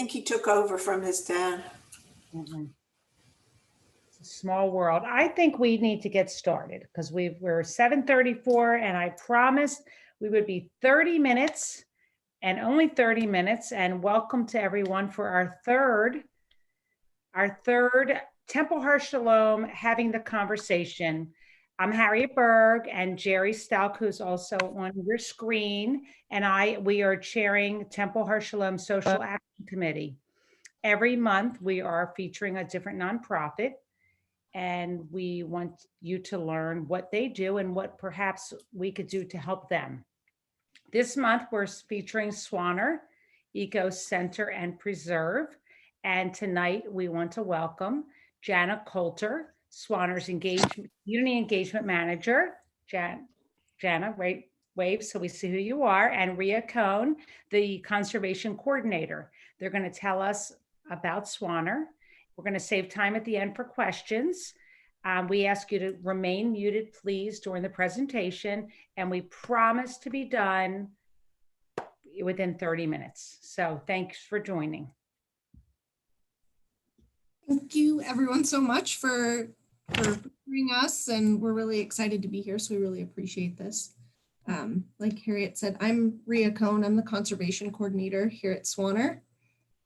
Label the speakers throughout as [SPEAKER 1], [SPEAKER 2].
[SPEAKER 1] think he took over from his dad.
[SPEAKER 2] Mhm. It's a small world. I think we need to get started because we're 7:34 and I promised we would be 30 minutes and only 30 minutes. And welcome to everyone for our third Temple Har Shalom having the conversation. I'm Harriet Berg and Jerry Stalk, who's also on your screen, and we are chairing Temple Har Shalom Social Action Committee. Every month we are featuring a different nonprofit, and we want you to learn what they do and what perhaps we could do to help them. This month we're featuring Swaner, EcoCenter and Preserve. And tonight we want to welcome Jana Coulter, Swaner's Community Engagement Manager. Jana, wave so we see who you are, and Ria Cohn, the Conservation Coordinator. They're going to tell us about Swaner. We're going to save time at the end for questions. We ask you to remain muted, please, during the presentation, and we promise to be done within 30 minutes. So thanks for joining.
[SPEAKER 3] Thank you everyone so much for hearing us, and we're really excited to be here, so we really appreciate this. Like Harriet said, I'm Ria Cohn. I'm the Conservation Coordinator here at Swaner.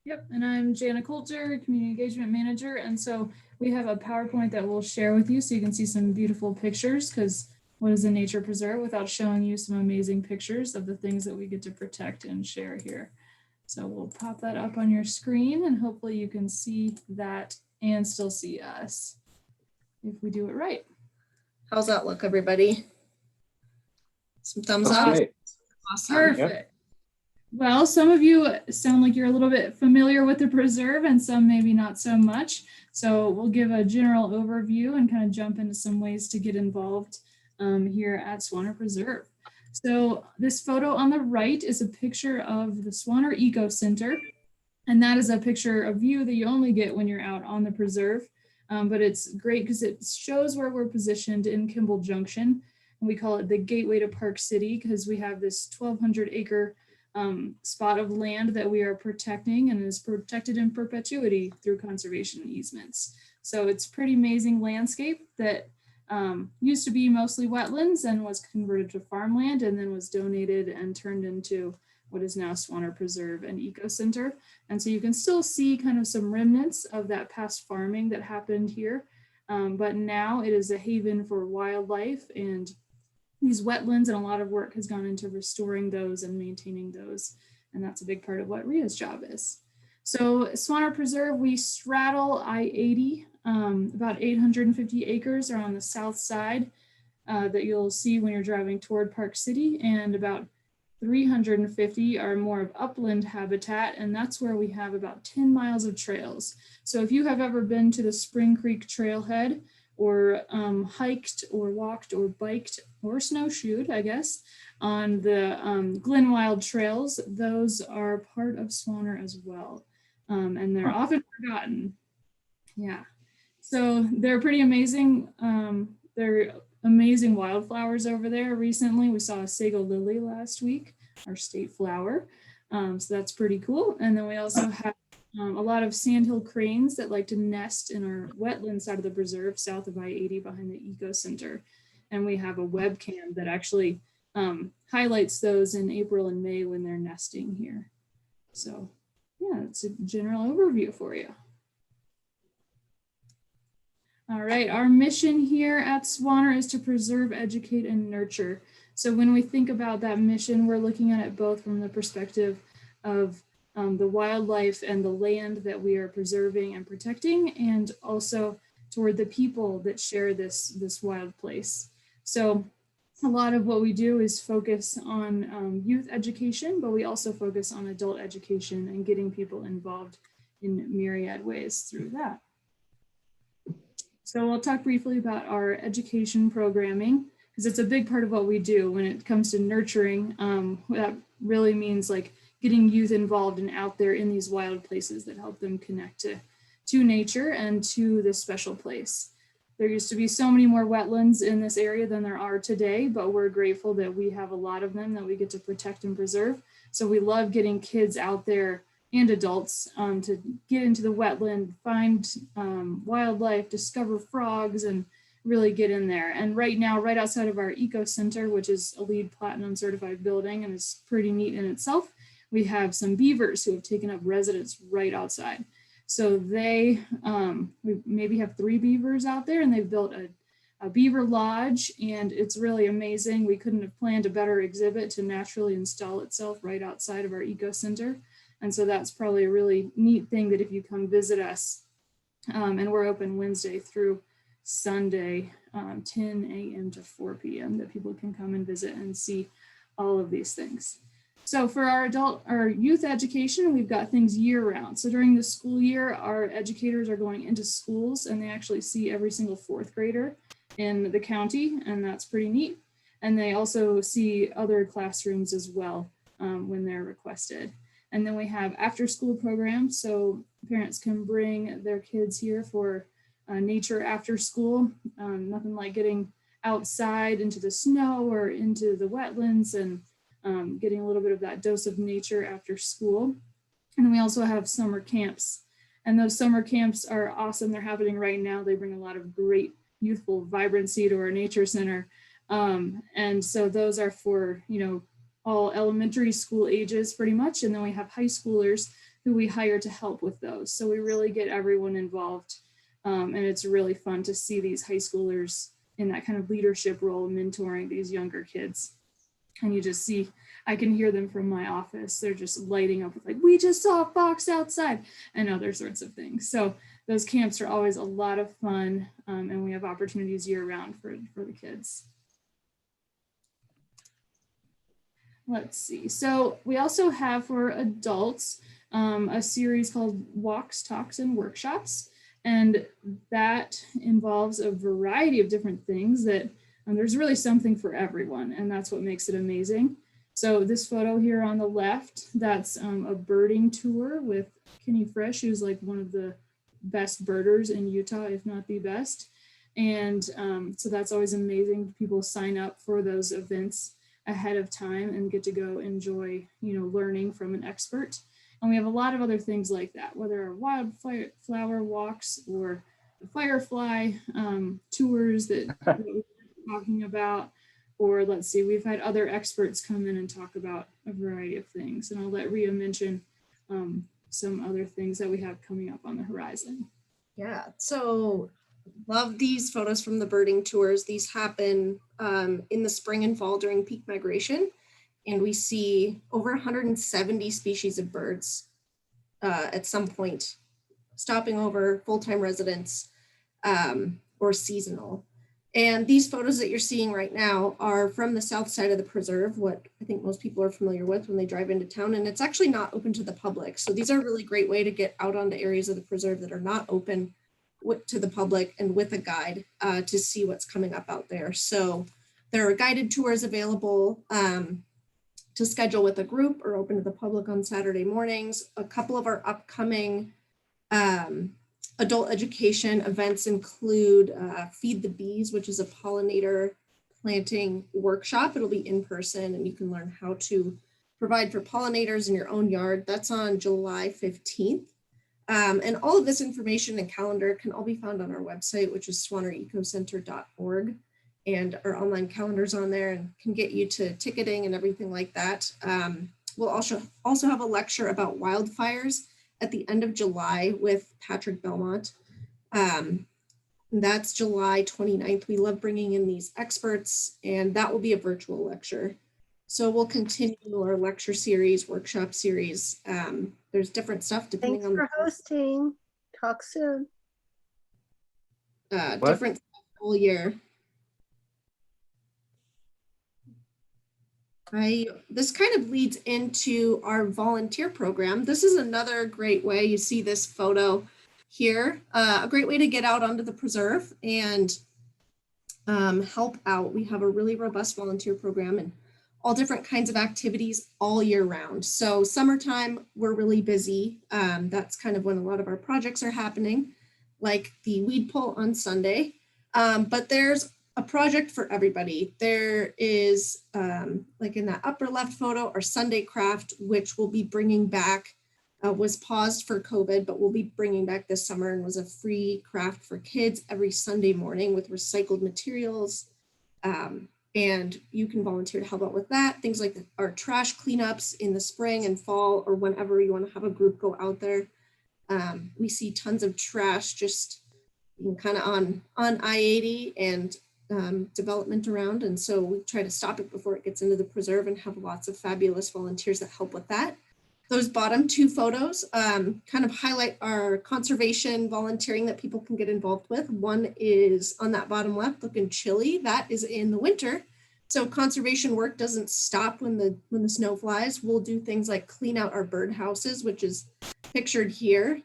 [SPEAKER 4] Yep, and I'm Jana Coulter, Community Engagement Manager, and so we have a PowerPoint that we'll share with you so you can see some beautiful pictures, because what is a nature preserve without showing you some amazing pictures of the things that we get to protect and share here. So we'll pop that up on your screen and hopefully you can see that and still see us if we do it right.
[SPEAKER 3] How's that look, everybody? Some thumbs up.
[SPEAKER 5] Great.
[SPEAKER 3] Awesome.
[SPEAKER 4] Perfect.
[SPEAKER 5] Yep.
[SPEAKER 4] Well, some of you sound like you're a little bit familiar with the preserve and some maybe not so much. So we'll give a general overview and kind of jump into some ways to get involved here at Swaner Preserve. So this photo on the right is a picture of the Swaner EcoCenter, and that is a picture of view that you only get when you're out on the preserve. But it's great because it shows where we're positioned in Kimball Junction. And we call it the gateway to Park City because we have this 1,200 acre spot of land that we are protecting and is protected in perpetuity through conservation easements. So it's pretty amazing landscape that used to be mostly wetlands and was converted to farmland and then was donated and turned into what is now Swaner Preserve and EcoCenter. And so you can still see kind of some remnants of that past farming that happened here. But now it is a haven for wildlife, and these wetlands, and a lot of work has gone into restoring those and maintaining those. And that's a big part of what Ria's job is. So Swaner Preserve, we straddle I-80, about 850 acres are on the south side that you'll see when you're driving toward Park City, and about 350 are more of upland habitat, and that's where we have about 10 miles of trails. So if you have ever been to the Spring Creek Trailhead, or hiked or walked or biked or snowshoed, I guess, on the Glen Wild trails, those are part of Swaner as well. And they're often forgotten. Yeah, so they're pretty amazing. They're amazing wildflowers over there. Recently, we saw a sago lily last week, our state flower. So that's pretty cool. And then we also have a lot of sandhill cranes that like to nest in our wetland side of the preserve south of I-80 behind the EcoCenter. And we have a webcam that actually highlights those in April and May when they're nesting here. So yeah, it's a general overview for you. All right, our mission here at Swaner is to preserve, educate, and nurture. So when we think about that mission, we're looking at it both from the perspective of the wildlife and the land that we are preserving and protecting, and also toward the people that share this wild place. So a lot of what we do is focus on youth education, but we also focus on adult education and getting people involved in myriad ways through that. So we'll talk briefly about our education programming, because it's a big part of what we do when it comes to nurturing. That really means like getting youth involved and out there in these wild places that help them connect to nature and to this special place. There used to be so many more wetlands in this area than there are today, but we're grateful that we have a lot of them that we get to protect and preserve. So we love getting kids out there and adults to get into the wetland, find wildlife, discover frogs, and really get in there. And right now, right outside of our EcoCenter, which is a LEED Platinum certified building and is pretty neat in itself, we have some beavers who have taken up residence right outside. So we maybe have 3 beavers out there, and they've built a beaver lodge, and it's really amazing. We couldn't have planned a better exhibit to naturally install itself right outside of our EcoCenter. And so that's probably a really neat thing that if you come visit us, and we're open Wednesday through Sunday, 10 a.m. to 4 p.m. that people can come and visit and see all of these things. So for our youth education, we've got things year round. So during the school year, our educators are going into schools and they actually see every single 4th grader in the county, and that's pretty neat. And they also see other classrooms as well when they're requested. And then we have after school programs. So parents can bring their kids here for nature after school. Nothing like getting outside into the snow or into the wetlands and getting a little bit of that dose of nature after school. And then we also have summer camps. And those summer camps are awesome. They're happening right now. They bring a lot of great youthful vibrancy to our nature center. And so those are for, all elementary school ages pretty much. And then we have high schoolers who we hire to help with those. So we really get everyone involved. And it's really fun to see these high schoolers in that kind of leadership role, mentoring these younger kids. And you just see, I can hear them from my office. They're just lighting up with like, we just saw a fox outside and other sorts of things. So those camps are always a lot of fun. And we have opportunities year round for the kids. Let's see. So we also have for adults a series called Walks, Talks, and Workshops. And that involves a variety of different things that there's really something for everyone. And that's what makes it amazing. So this photo here on the left, that's a birding tour with Kenny Fresh, who's like one of the best birders in Utah, if not the best. And so that's always amazing. People sign up for those events ahead of time and get to go enjoy, learning from an expert. And we have a lot of other things like that, whether are wildflower walks or the firefly tours that we're talking about, or let's see, we've had other experts come in and talk about a variety of things. And I'll let Rhea mention some other things that we have coming up on the horizon.
[SPEAKER 3] Yeah, so love these photos from the birding tours. These happen in the spring and fall during peak migration. And we see over 170 species of birds at some point stopping over, full-time residents or seasonal. And these photos that you're seeing right now are from the south side of the preserve, what I think most people are familiar with when they drive into town. And it's actually not open to the public. So these are a really great way to get out onto areas of the preserve that are not open to the public and with a guide to see what's coming up out there. So there are guided tours available to schedule with a group or open to the public on Saturday mornings. A couple of our upcoming adult education events include Feed the Bees, which is a pollinator planting workshop. It'll be in person and you can learn how to provide for pollinators in your own yard. That's on July 15th. And all of this information and calendar can all be found on our website, which is swanerecocenter.org. And our online calendar's on there and can get you to ticketing and everything like that. We'll also have a lecture about wildfires at the end of July with Patrick Belmont. That's July 29th. We love bringing in these experts, and that will be a virtual lecture. So we'll continue our lecture series, workshop series. There's different stuff depending
[SPEAKER 5] Thanks
[SPEAKER 3] on
[SPEAKER 5] for hosting. Talk soon.
[SPEAKER 3] different stuff all year. This kind of leads into our volunteer program. This is another great way. You see this photo here, a great way to get out onto the preserve and help out. We have a really robust volunteer program and all different kinds of activities all year round. So summertime, we're really busy. That's kind of when a lot of our projects are happening, like the weed pull on Sunday. But there's a project for everybody. There is, like in that upper left photo, our Sunday craft, which will be bringing back was paused for COVID, but we'll be bringing back this summer, and was a free craft for kids every Sunday morning with recycled materials. And you can volunteer to help out with that. Things like our trash cleanups in the spring and fall, or whenever you want to have a group go out there. We see tons of trash just kind of on I-80 and development around. And so we try to stop it before it gets into the preserve and have lots of fabulous volunteers that help with that. Those bottom two photos kind of highlight our conservation volunteering that people can get involved with. One is on that bottom left, looking chilly. That is in the winter. So conservation work doesn't stop when the snow flies. We'll do things like clean out our bird houses, which is pictured here.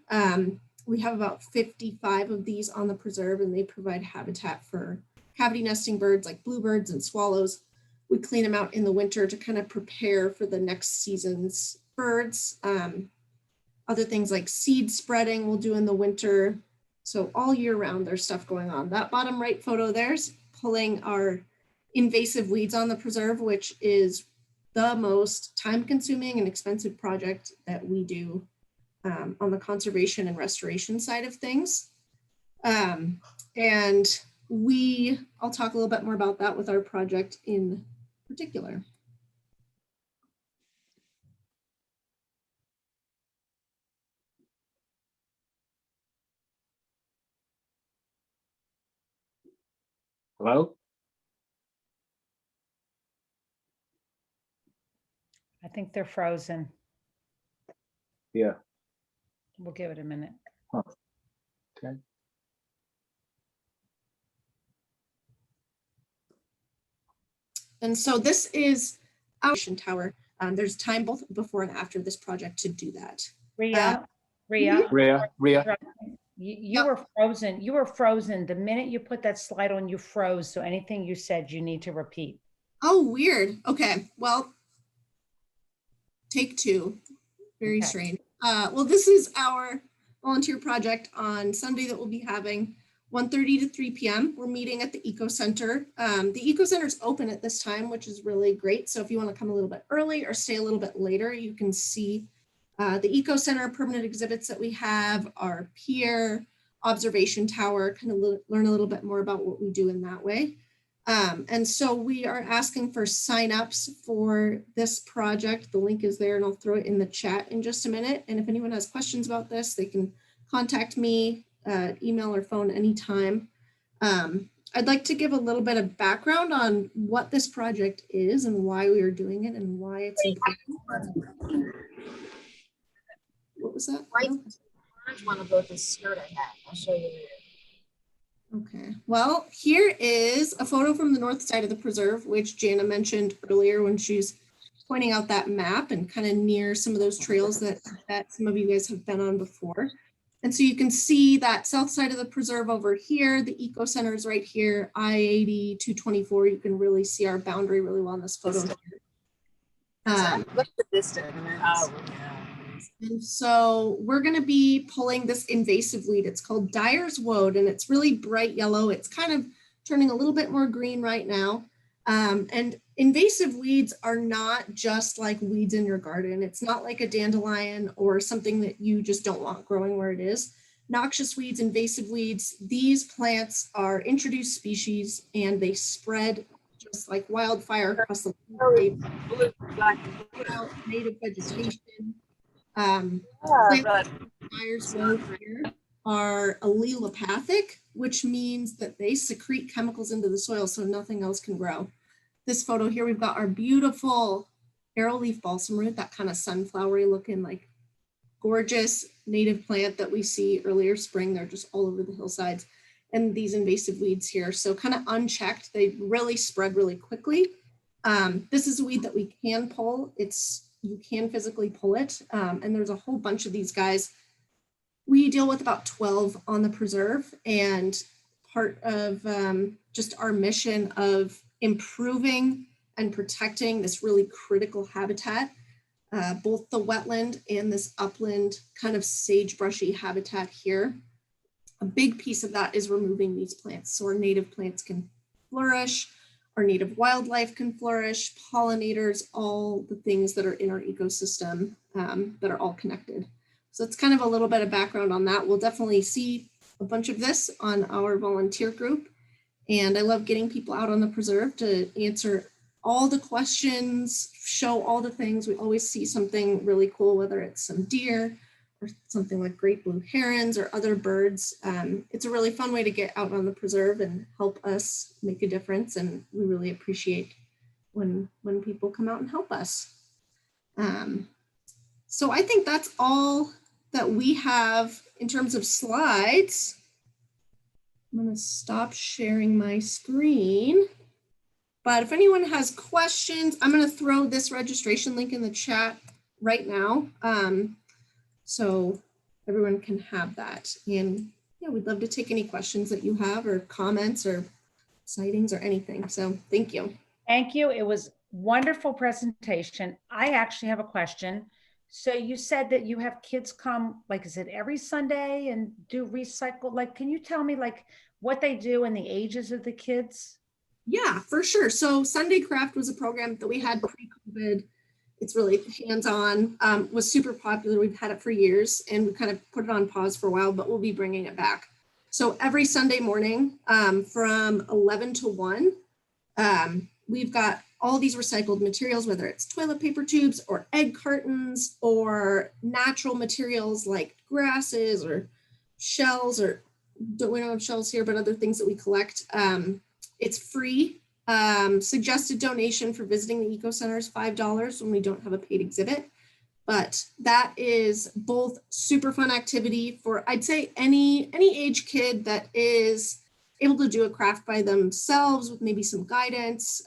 [SPEAKER 3] We have about 55 of these on the preserve, and they provide habitat for cavity nesting birds like bluebirds and swallows. We clean them out in the winter to kind of prepare for the next season's birds. Other things like seed spreading we'll do in the winter. So all year round there's stuff going on. That bottom right photo there's pulling our invasive weeds on the preserve, which is the most time consuming and expensive project that we do on the conservation and restoration side of things. And I'll talk a little bit more about that with our project in particular.
[SPEAKER 6] Hello?
[SPEAKER 2] I think they're frozen.
[SPEAKER 6] Yeah.
[SPEAKER 2] We'll give it a minute.
[SPEAKER 6] Huh. Okay.
[SPEAKER 3] And so this is our tower. There's time both before and after this project to do that.
[SPEAKER 2] Rhea,
[SPEAKER 6] Rhea.
[SPEAKER 2] you were frozen. You were frozen. The minute you put that slide on, you froze. So anything you said, you need to repeat.
[SPEAKER 3] Oh, weird. Okay, well, take two. Very
[SPEAKER 2] Okay.
[SPEAKER 3] strange. Well, this is our volunteer project on Sunday that we'll be having 1:30 to 3 p.m. We're meeting at the EcoCenter. The EcoCenter is open at this time, which is really great. So if you want to come a little bit early or stay a little bit later, you can see the EcoCenter permanent exhibits that we have, our pier, observation tower, kind of learn a little bit more about what we do in that way. And so we are asking for signups for this project. The link is there, and I'll throw it in the chat in just a minute. And if anyone has questions about this, they can contact me, email or phone anytime. I'd like to give a little bit of background on what this project is and why we are doing it and why it's important. What was that?
[SPEAKER 7] Orange one about this skirt I have. I'll show you later.
[SPEAKER 3] Okay, well, here is a photo from the north side of the preserve, which Jana mentioned earlier when she's pointing out that map and kind of near some of those trails that some of you guys have been on before. And so you can see that south side of the preserve over here, the EcoCenter is right here, I-80, 224. You can really see our boundary really well in this photo.
[SPEAKER 7] Look at this distance. Oh, yeah.
[SPEAKER 3] And so we're going to be pulling this invasive weed. It's called Dyer's Woad, and it's really bright yellow. It's kind of turning a little bit more green right now. And invasive weeds are not just like weeds in your garden. It's not like a dandelion or something that you just don't want growing where it is. Noxious weeds, invasive weeds, these plants are introduced species, and they spread just like wildfire across the native vegetation. Dyer's Woad here are allelopathic, which means that they secrete chemicals into the soil so nothing else can grow. This photo here, we've got our beautiful arrowleaf balsam root, that kind of sunflowery looking, like gorgeous native plant that we see earlier spring. They're just all over the hillsides. And these invasive weeds here, so kind of unchecked, they really spread really quickly. This is a weed that we can pull. You can physically pull it. And there's a whole bunch of these guys. We deal with about 12 on the preserve, and part of just our mission of improving and protecting this really critical habitat, both the wetland and this upland kind of sagebrushy habitat here. A big piece of that is removing these plants so our native plants can flourish, our native wildlife can flourish, pollinators, all the things that are in our ecosystem that are all connected. So it's kind of a little bit of background on that. We'll definitely see a bunch of this on our volunteer group. And I love getting people out on the preserve to answer all the questions, show all the things. We always see something really cool, whether it's some deer or something like great blue herons or other birds. It's a really fun way to get out on the preserve and help us make a difference. And we really appreciate when people come out and help us. So I think that's all that we have in terms of slides. I'm going to stop sharing my screen. But if anyone has questions, I'm going to throw this registration link in the chat right now. So everyone can have that. And yeah, we'd love to take any questions that you have or comments or sightings or anything. So thank you.
[SPEAKER 2] Thank you. It was wonderful presentation. I actually have a question. So you said that you have kids come, like, is it every Sunday and do recycle? Like, can you tell me like what they do and the ages of the kids?
[SPEAKER 3] Yeah, for sure. So Sunday Craft was a program that we had pre-COVID. It's really hands-on, was super popular. We've had it for years and we kind of put it on pause for a while, but we'll be bringing it back. So every Sunday morning from 11 to 1, we've got all these recycled materials, whether it's toilet paper tubes or egg cartons or natural materials like grasses or shells, or we don't have shells here, but other things that we collect. It's free. Suggested donation for visiting the EcoCenter is $5 when we don't have a paid exhibit. But that is both super fun activity for, I'd say, any age kid that is able to do a craft by themselves with maybe some guidance.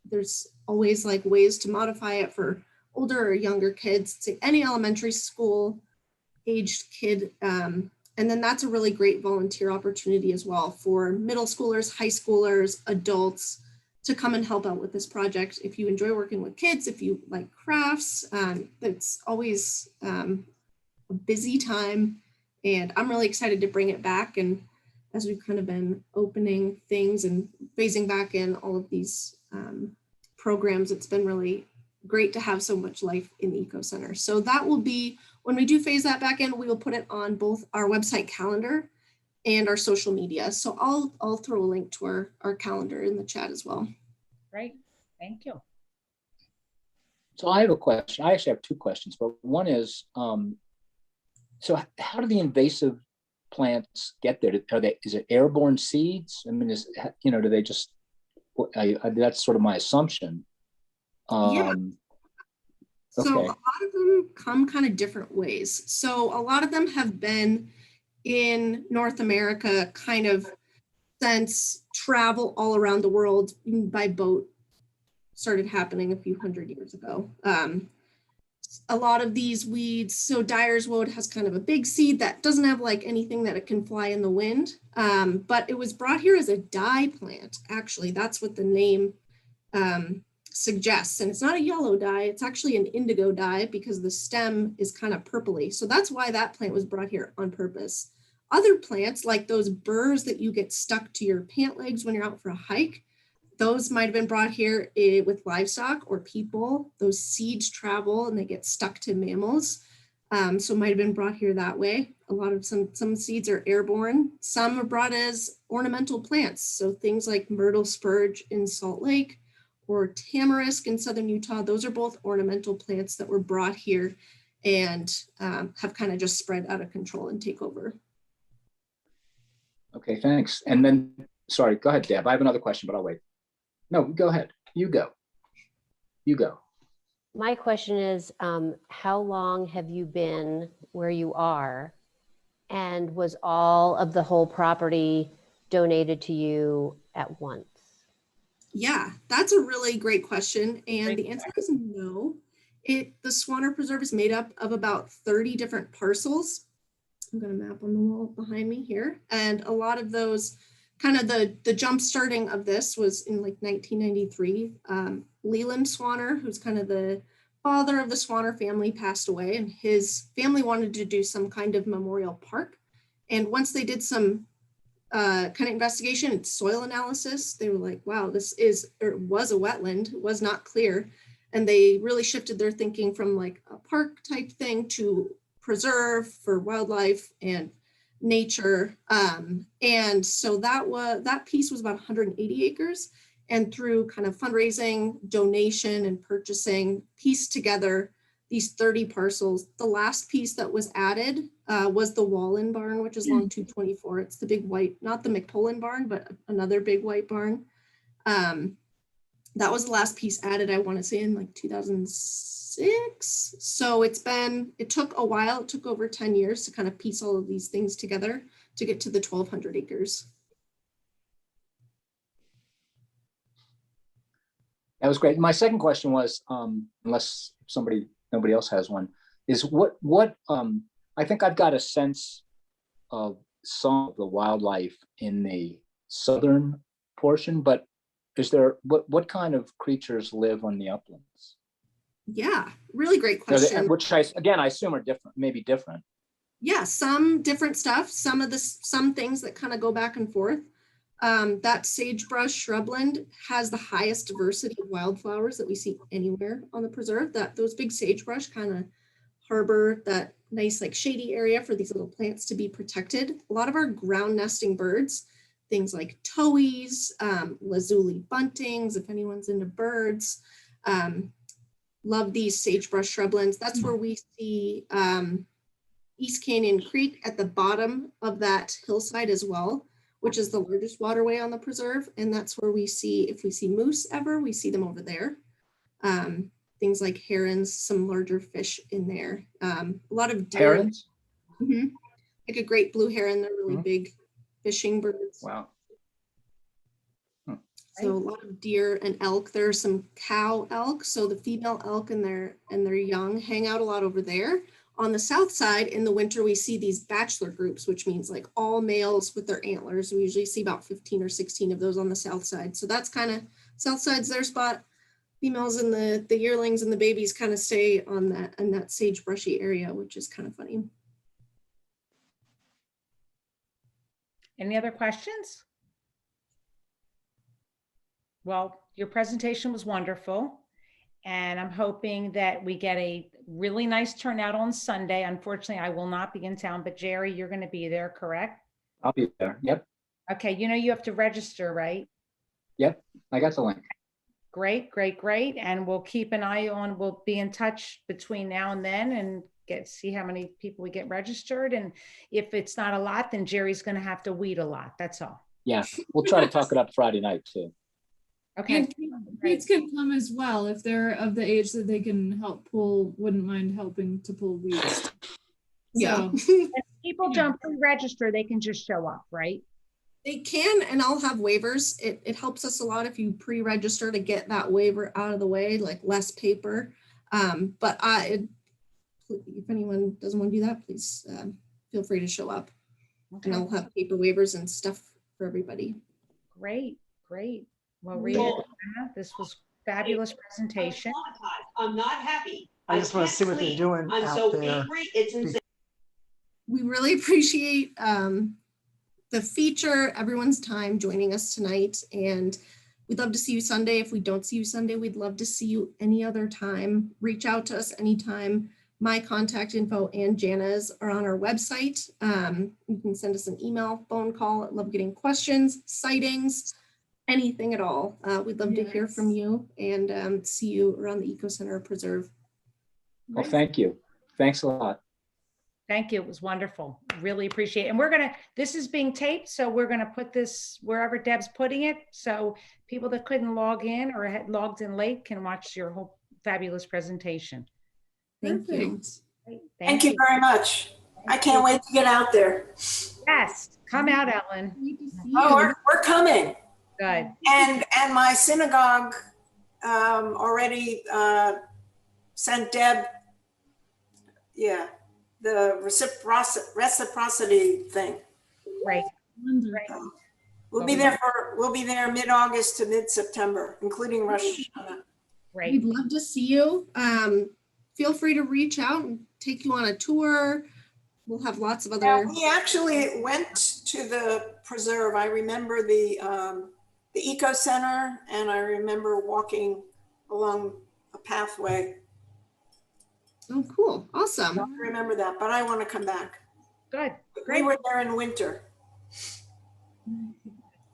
[SPEAKER 3] There's always like ways to modify it for older or younger kids, say any elementary school aged kid. And then that's a really great volunteer opportunity as well for middle schoolers, high schoolers, adults to come and help out with this project. If you enjoy working with kids, if you like crafts, it's always a busy time. And I'm really excited to bring it back. And as we've kind of been opening things and phasing back in all of these programs, it's been really great to have so much life in the EcoCenter. So that will be, when we do phase that back in, we will put it on both our website calendar and our social media. So I'll throw a link to our calendar in the chat as well.
[SPEAKER 2] Great, thank you.
[SPEAKER 6] So I have a question. I actually have two questions, but one is, so how do the invasive plants get there? Is it airborne seeds? I mean, do they just, that's sort of my assumption.
[SPEAKER 3] Yeah. So
[SPEAKER 6] Okay.
[SPEAKER 3] a lot of them come kind of different ways. So a lot of them have been in North America kind of since travel all around the world by boat started happening a few hundred years ago. A lot of these weeds, so Dyer's wood has kind of a big seed that doesn't have like anything that it can fly in the wind, but it was brought here as a dye plant. Actually, that's what the name suggests. And it's not a yellow dye, it's actually an indigo dye because the stem is kind of purpley. So that's why that plant was brought here on purpose. Other plants, like those burrs that you get stuck to your pant legs when you're out for a hike, those might have been brought here with livestock or people. Those seeds travel and they get stuck to mammals. So it might have been brought here that way. A lot of some seeds are airborne. Some are brought as ornamental plants. So things like myrtle spurge in Salt Lake or tamarisk in southern Utah, those are both ornamental plants that were brought here and have kind of just spread out of control and take over.
[SPEAKER 6] Okay, thanks. And then, sorry, go ahead, Deb. I have another question, but I'll wait. No, go ahead. You go. You go.
[SPEAKER 8] My question is, how long have you been where you are? And was all of the whole property donated to you at once?
[SPEAKER 3] Yeah, that's a really great question. And the answer is no. The Swaner Preserve is made up of about 30 different parcels. I'm going to map on the wall behind me here. And a lot of those, kind of the jump starting of this was in like 1993. Leland Swaner, who's kind of the father of the Swaner family, passed away, and his family wanted to do some kind of memorial park. And once they did some kind of investigation and soil analysis, they were like, wow, this was a wetland, it was not clear. And they really shifted their thinking from like a park type thing to preserve, for wildlife and nature. And so that piece was about 180 acres. And through kind of fundraising, donation, and purchasing, pieced together these 30 parcels. The last piece that was added was the Wallen barn, which is long 224. It's the big white, not the McPullen barn, but another big white barn. That was the last piece added, I want to say in like 2006. So it took a while. It took over 10 years to kind of piece all of these things together to get to the 1,200 acres.
[SPEAKER 6] That was great. My second question was, unless nobody else has one, is what I think I've got a sense of some of the wildlife in the southern portion, but what kind of creatures live on the uplands?
[SPEAKER 3] Yeah, really great question.
[SPEAKER 6] Which I assume are different, maybe different.
[SPEAKER 3] Yeah, some different stuff, some things that kind of go back and forth. That sagebrush shrubland has the highest diversity of wildflowers that we see anywhere on the preserve. Those big sagebrush kind of harbor that nice like shady area for these little plants to be protected. A lot of our ground nesting birds, things like towhees, lazuli buntings, if anyone's into birds, love these sagebrush shrublands. That's where we see East Canyon Creek at the bottom of that hillside as well, which is the largest waterway on the preserve. And that's where if we see moose ever, we see them over there. Things like herons, some larger fish in there. A lot of deer.
[SPEAKER 6] Herons?
[SPEAKER 3] Like a great blue heron, they're really big fishing birds.
[SPEAKER 6] Wow.
[SPEAKER 3] So a lot of deer and elk. There are some cow elk. So the female elk and their young hang out a lot over there. On the south side, in the winter, we see these bachelor groups, which means like all males with their antlers. We usually see about 15 or 16 of those on the south side. So that's kind of, south side's their spot. Females and the yearlings and the babies kind of stay on that sagebrushy area, which is kind of funny.
[SPEAKER 2] Any other questions? Well, your presentation was wonderful. And I'm hoping that we get a really nice turnout on Sunday. Unfortunately, I will not be in town, but Jerry, you're going to be there, correct?
[SPEAKER 6] I'll be there. Yep.
[SPEAKER 2] Okay. You have to register, right?
[SPEAKER 6] Yep. I got the link.
[SPEAKER 2] Great. And we'll keep an eye on, we'll be in touch between now and then and see how many people we get registered. And if it's not a lot, then Jerry's going to have to weed a lot. That's all.
[SPEAKER 6] Yeah. We'll try to talk it up Friday night too.
[SPEAKER 2] Okay.
[SPEAKER 4] And kids can come as well if they're of the age that they can wouldn't mind helping to pull weeds.
[SPEAKER 3] Yeah.
[SPEAKER 4] So,
[SPEAKER 2] If people don't pre-register, they can just show up, right?
[SPEAKER 3] They can, and I'll have waivers. It helps us a lot if you pre-register to get that waiver out of the way, like less paper. But if anyone doesn't want to do that, please feel free to show up.
[SPEAKER 2] Okay.
[SPEAKER 3] And I'll have paper waivers and stuff for everybody.
[SPEAKER 2] Great. Well, Rita, this was fabulous presentation.
[SPEAKER 9] I'm not happy.
[SPEAKER 1] I just want to see what they're doing
[SPEAKER 9] I'm
[SPEAKER 1] out
[SPEAKER 9] so
[SPEAKER 1] there.
[SPEAKER 9] angry. It's insane.
[SPEAKER 3] We really appreciate the feature, everyone's time joining us tonight. And we'd love to see you Sunday. If we don't see you Sunday, we'd love to see you any other time. Reach out to us anytime. My contact info and Jana's are on our website. You can send us an email, phone call. I love getting questions, sightings, anything at all. We'd love to hear from you and see you around the EcoCenter Preserve.
[SPEAKER 6] Well, thank you. Thanks a lot.
[SPEAKER 2] Thank you. It was wonderful. Really appreciate it. And this is being taped, so we're going to put this wherever Deb's putting it. So people that couldn't log in or had logged in late can watch your whole fabulous presentation.
[SPEAKER 3] Thank you.
[SPEAKER 1] Thank you very much. I can't wait to get out there.
[SPEAKER 2] Yes, come out, Ellen.
[SPEAKER 1] Oh, we're coming.
[SPEAKER 2] Good.
[SPEAKER 1] And my synagogue already sent Deb, the reciprocity thing.
[SPEAKER 2] Great.
[SPEAKER 1] We'll be there mid-August to mid-September, including Rosh Hashanah.
[SPEAKER 2] Great.
[SPEAKER 3] We'd love to see you. Feel free to reach out and take you on a tour. We'll have lots of other.
[SPEAKER 1] Yeah, we actually went to the preserve. I remember the EcoCenter, and I remember walking along a pathway.
[SPEAKER 3] So cool. Awesome.
[SPEAKER 1] I don't remember that, but I want to come back.
[SPEAKER 2] Good,
[SPEAKER 1] We
[SPEAKER 2] great.
[SPEAKER 1] were there in winter.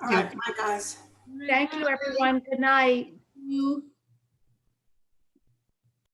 [SPEAKER 1] All right, bye, guys.
[SPEAKER 2] Thank you, everyone. Good night.
[SPEAKER 3] You.